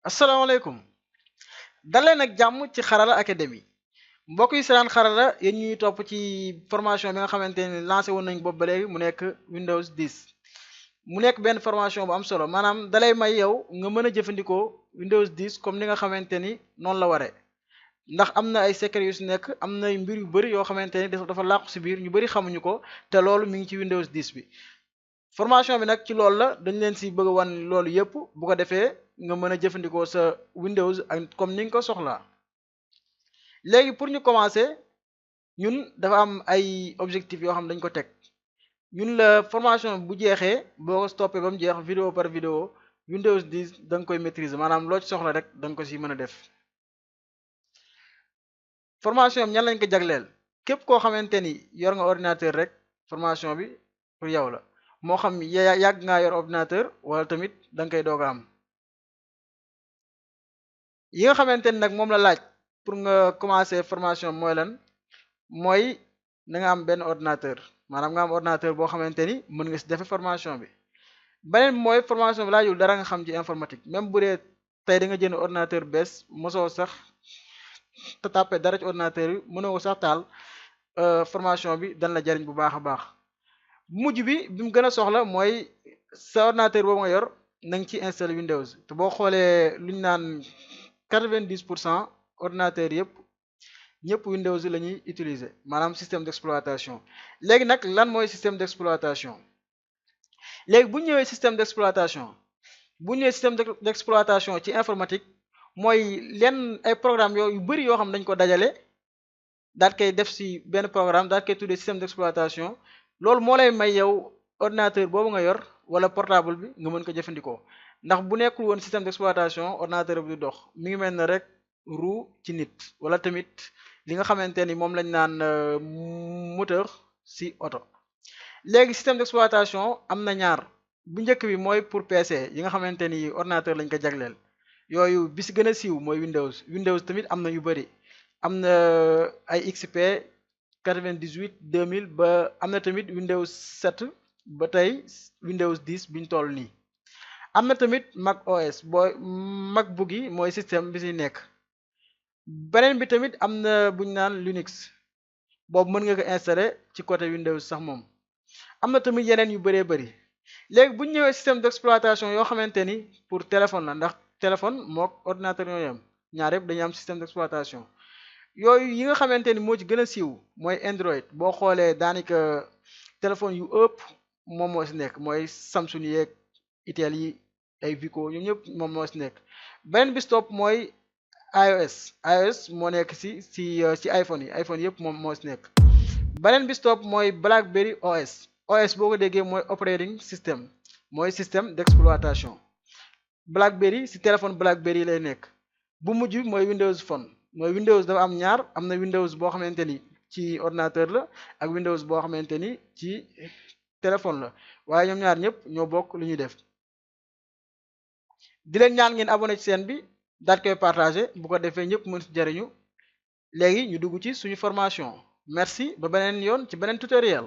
asalaamaaleykum daleen ak jàmm ci Xarala Academy mbokk yi seetaan Xarala yéen ñuy topp ci formation bi nga xamante ni lancé woon nañ boobu ba léegi mu nekk Windows 10 mu nekk benn formation bu am solo maanaam dalay may yow nga mën a jëfandikoo Windows 10 comme ni nga xamante ni noonu la waree ndax am na ay secret yu si nekk am na mbir yu bëri yoo xamante ni dafa làqu si biir ñu bëri xamuñu ko te loolu mi ngi ci Windows 10 bi formation bi nag ci loolu la dañ leen si bëgg a wan loolu yëpp bu ko defee nga mën a jëfandikoo sa Windows ak comme ni nga ko soxlaa léegi pour ñu commencer ñun dafa am ay objectifs yoo xam dañ ko teg ñun la formation bu jeexee boo ko stoppé ba mu jeex vidéo par vidéo Windows 10 da nga koy maîtriser maanaam loo ci soxla rek da nga ko si mën a def formation bi ñan lañ ko jagleel képp koo xamante ni yor nga ordinateur rek formation bi pour yow la moo xam yàgg ngaa yor ordinateur wala tamit da nga koy doog a am yi nga xamante ni nag moom la laaj pour nga commencer formation mooy lan mooy na nga am benn ordinateur maanaam nga am ordinateur boo xamante ni mën nga si defe formation bi beneen mooy formation bi laajul dara nga xam ci informatique même bu dee tey da nga jënd ordinateur bees mosoo sax te tàppe dara ci ordinateur bi mënoo ko sax taal formation bi dan la jariñ bu baax a baax mujj bi mu gën a soxla mooy sa ordinateur boobu nga yor na nga ci installer Windows te boo xoolee lu ñu naan 90% ordinateur yëpp ñëpp Windows la ñuy utiliser maanaam système d'exploitation léegi nag lan mooy système d'exploitation léegi bu ñëwee système d'exploitation bu ñëwee système d'exploitation ci informatique mooy lenn ay programme yu bëri yoo xam dañ ko dajale daal koy def ci benn programme daal koy tuddee système d'exploitation loolu moo lay may yow ordinateur boobu nga yor wala portable bi nga mën ko jëfandikoo ndax bu nekkul woon système d'exploitation ordinateur bi du dox mi ngi mel ne rek roue ci nit wala tamit li nga xamante ni moom lañ naan moteur ci oto léegi système d'exploitation am na ñaar bu njëkk bi mooy pour PC yi nga xamante ni ordinateur lañ ko jagleel yooyu bi ci gën a siiw mooy Windows tamit am na yu bëri am na ay XP 98 2000 ba am na tamit Windows 7 ba tey Windows 10 biñ toll nii am na tamit Mac OS MacBook yi mooy système bi ci nekk beneen bi tamit am na buñ naan Linux boobu mën nga ko installer ci côté Windows sax moom am na tamit yeneen yu bëree bëri léegi buñ ñëwee système d'exploitation yoo xamante ni pour téléphone la ndax téléphone mook ordinateur ñoo yem ñaar yëpp dañuy am système d'exploitation yooyu yi nga xamante ni moo ci gën a siiw mooy Android boo xoolee daanaka téléphone yu ëpp moom moo ci nekk mooy Samsung yeeg Itel yi ay Vico ñoom ñëpp moom moo ci nekk beneen bi stop mooy iOS moo nekk ci iPhone yëpp moom moo ci nekk beneen bi stop mooy BlackBerry OS boo ko déggee mooy operating system mooy système d'exploitation BlackBerry ci téléphone BlackBerry lay nekk bu mujj mooy Windows Phone mooy Windows dafa am ñaar am na Windows boo xamante ni ci ordinateur la ak Windows boo xamante ni ci téléphone la waaye ñoom ñaar ñëpp ñoo bokk lu ñuy def di leen ñaan ngeen abonné ci chaîne bi daal koy partager bu ko defee ñëpp mën ci jariñu léegi ñu dugg ci suñu formation merci ba beneen yoon ci beneen tutoriel